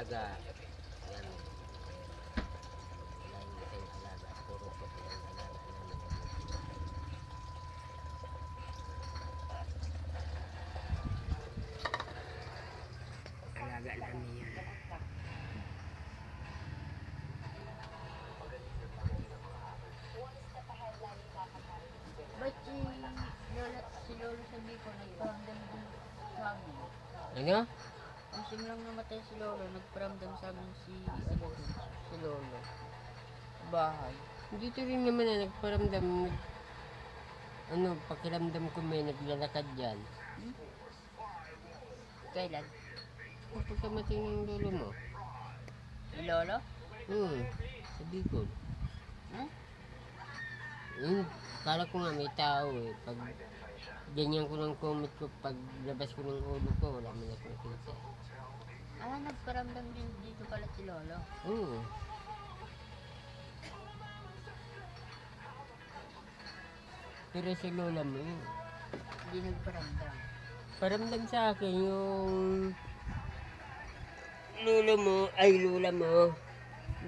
alaga. Yan. Wala yung isang alaga. Puro po yung alaga namin. Alaga namin yan. Ba't si Lolo sabi ko, nagparamdam din sa amin. Ano? Isang lang namatay si Lolo, nagparamdam sa amin si Lolo. Sa bahay. Dito rin naman na nagparamdam. Pakiramdam ko may naglalakad dyan. Kailan? Kapag kamating ng lolo mo. Si Lolo? Sabi ko. Huh? Kala ko nga may tao eh. Pag ganyan ko ng comment ko, pag labas ko ng ulo ko, wala man ako nakita. Nagparamdam din dito pala si Lolo. Oo. Pero si lola mo yun. Hindi nagparamdam. Paramdam sa akin yung lola mo,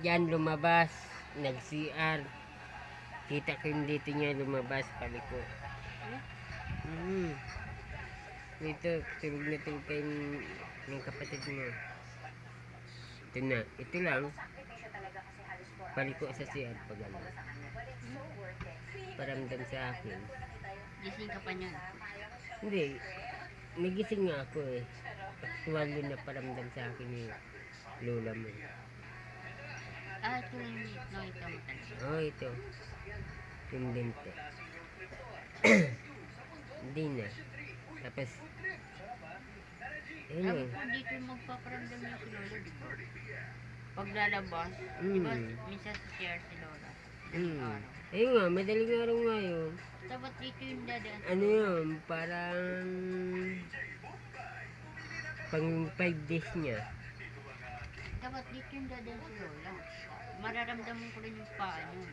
diyan lumabas, nag-CR. Kita ko yung dito niya lumabas, paliko. Ito, tulog na tulog kayo ng kapatid mo. Ito na, ito lang. Paliko sa CR pag ano. Paramdam sa akin. Gising ka pa niyan. Hindi, nagising nga ako eh. Aktual yun na paramdam sa akin ni lola mo. Ito lang yung nakita mo talaga. Ito. Yung dente. Hindi na. Tapos, Sabi ko dito yung magpaparamdam niya si Lolo, di ba? Pag lalabas, di ba minsan sa share si Lola? Ayun nga, madaling araw nga yun. Dapat dito yung dadaan. Ano yun, parang pang 5 days niya. Dapat dito yung dadaan si Lola. Mararamdaman ko rin yung paa niyo.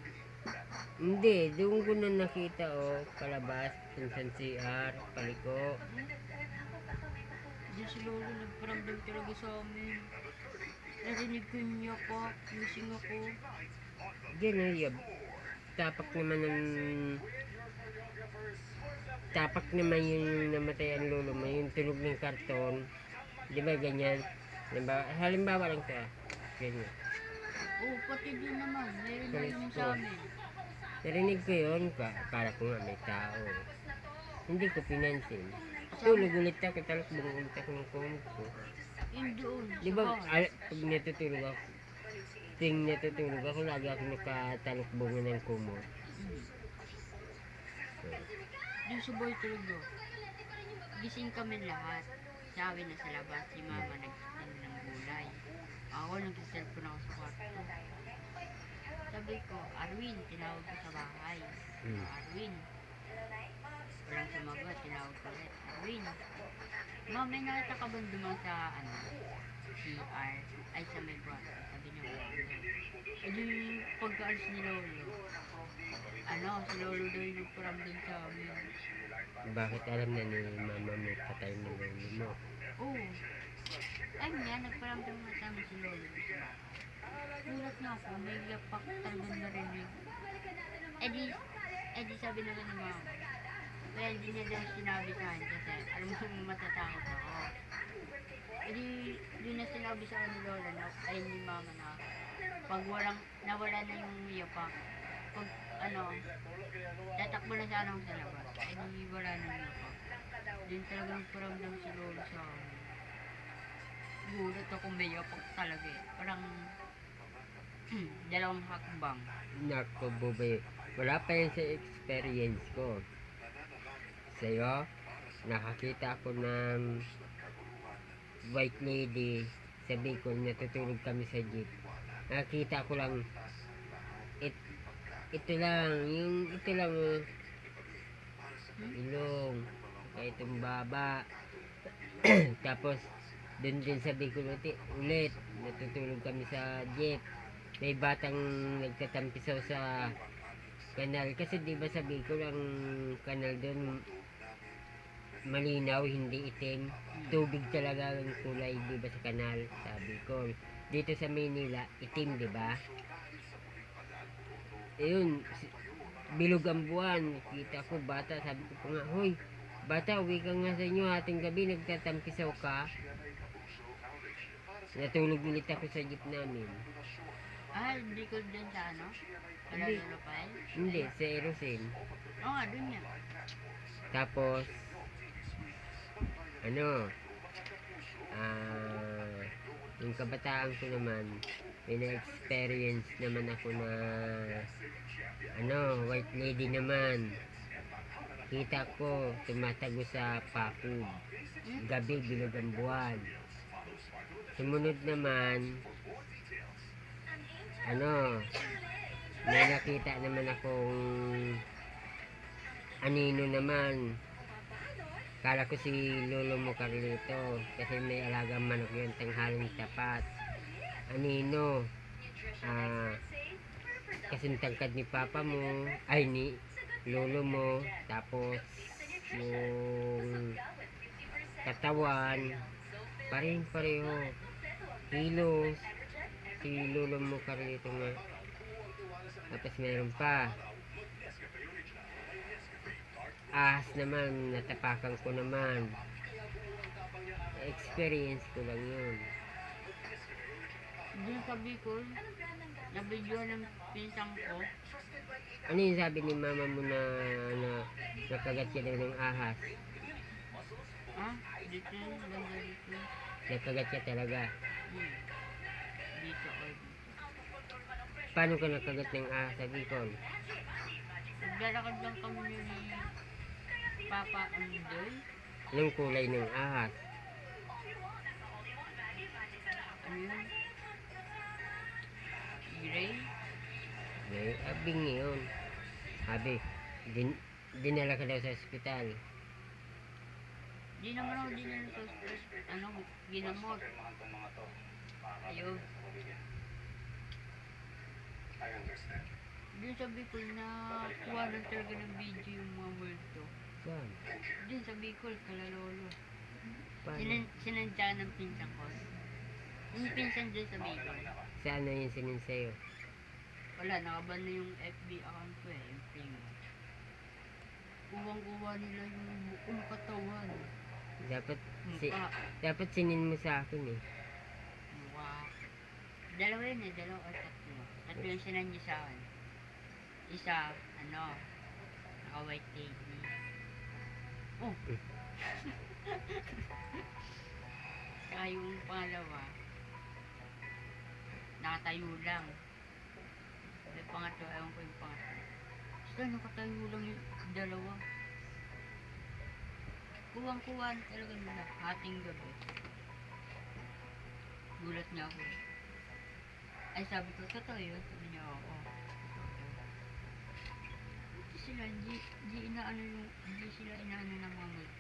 Hindi, doon ko na nakita palabas, sa CR, paliko. Di si Lolo nagparamdam talaga sa amin. Narinig ko niya pa, gising ako. Diyan tapak naman yung namatay ang lolo mo, yung tulog ng karton. Di ba ganyan? Halimbawa lang siya. Ganyan. Pati din naman. Meron na yun sa amin. Narinig ko yun, akala ko nga may tao. Hindi ko pinansin. Tulog ulit ako, talakbong ulit ako ng kumot ko. Yung doon, Di ba, pag natutulog ako, lagi ako nakatalakbong ng kumot. Yung sa boy tulog. Gising kami lahat. Sabi na sa labas, si mama nagtitin ng gulay. Ako nag-cellphone ako sa kwarto. Sabi ko, Arwin, tinawag ko sa bahay. Arwin. Walang sumagot, tinawag ko ulit. Arwin. Ma'am, may nakita ka bang dumang sa CR? Ay, sa may kwarto. Sabi niya, wala. E di pagkaalis ni Lolo, si Lolo daw yung nagparamdam sa amin. Bakit alam na ni mama mo patay mo lolo mo? Ay nga, nagparamdam nga sa amin si Lolo. Gulat nga ako, may yapak talagang narinig. Eh di sabi naman ni mama, kaya hindi niya daw sinabi sa akin kasi alam mo matatakot ako. Di na sinabi sa akin ni Lola na, ay ni mama na, pag nawala na yung yapak, pag tatakbo na sana ako sa labas, di wala na yung yapak. Din talagang paramdam si Lola sa akin. Gulat ako, may yapak talaga eh. Parang dalawang hakbang. Nako, bubay. Wala pa yan sa experience ko. Sa'yo, nakakita ako ng white lady sa Bicol, natutulog kami sa jeep. Nakakita ko lang ito lang ilong, kaya itong baba. Tapos dun din sa Bicol ulit natutulog kami sa jeep. May batang nagtatampisaw sa kanal kasi di ba sa Bicol ang kanal dun malinaw, hindi itim, tubig talaga ang kulay, di ba sa kanal sa Bicol. dito sa Manila, itim, di ba? Ayun, bilog ang buwan. Kita ko, bata, sabi ko pa nga, hoy, bata, uwi ka nga sa inyo, ating gabi, nagtatampisaw ka. Natulog ulit ako sa jeep namin. Hindi ko dyan sa ano? Wala Hindi. lolo pa eh? Hindi, sa Erosin. Oo nga, dun yan. Tapos, ano, ah, yung kabataan ko naman, may na-experience naman ako na, ano, white lady naman. Kita ko, tumatago sa pakub. Gabi, bilog ang buwan. Sumunod naman, ano, may nakita naman akong anino naman. Kala ko si Lolo mo Carlito kasi may alagang manok yun, tanghaling tapat. Anino, kasing tangkad ni Papa mo, ay ni Lolo mo, tapos yung katawan, pareho, kilos, si Lolo mo Carlito nga. Tapos meron pa, ahas naman, natapakan ko naman. Experience ko lang yun. Dun sa Bicol, na-video ng pinsang ko. Ano yung sabi ni mama mo na nakagat siya daw ng ahas? Dito, banda dito. Nakagat siya talaga. Hmm. Dito or dito. Paano ka nakagat ng ahas sa Bicol? Naglalakad lang kami ni Papa Andoy. Anong kulay ng ahas? Ano yun? Gray? May abing yun. Sabi, dinala ka daw sa ospital. Di naman ako dinala sa ginamot. Ayun. Dun sa Bicol na kuha lang talaga ng video yung mga multo. Saan? Dun sa Bicol, kalalolo. Paano? Sinandya ng pinsan ko. Yung pinsan dun sa Bicol. Saan na yung sinin sa'yo? Wala, nakaban na yung FB account ko eh, yung ping. Kuwang-kuwa nila yung buong katawan. Dapat sinin mo sa akin eh. Mukha. Dalawa yun eh, dalawa o tatlo. Tatlo yung sinandya sa akin. Isa, naka-white lady. Oh! Saka yung pangalawa, nakatayo lang. Yung pangatlo, ewan ko yung pangatlo. Basta nakatayo lang yung dalawa. Kuwang-kuwan talaga nila, hating gabi. Gulat niya ako. Ay sabi ko, totoo yun? Sabi niya, oo. Sila, hindi sila inaano ng mga multo.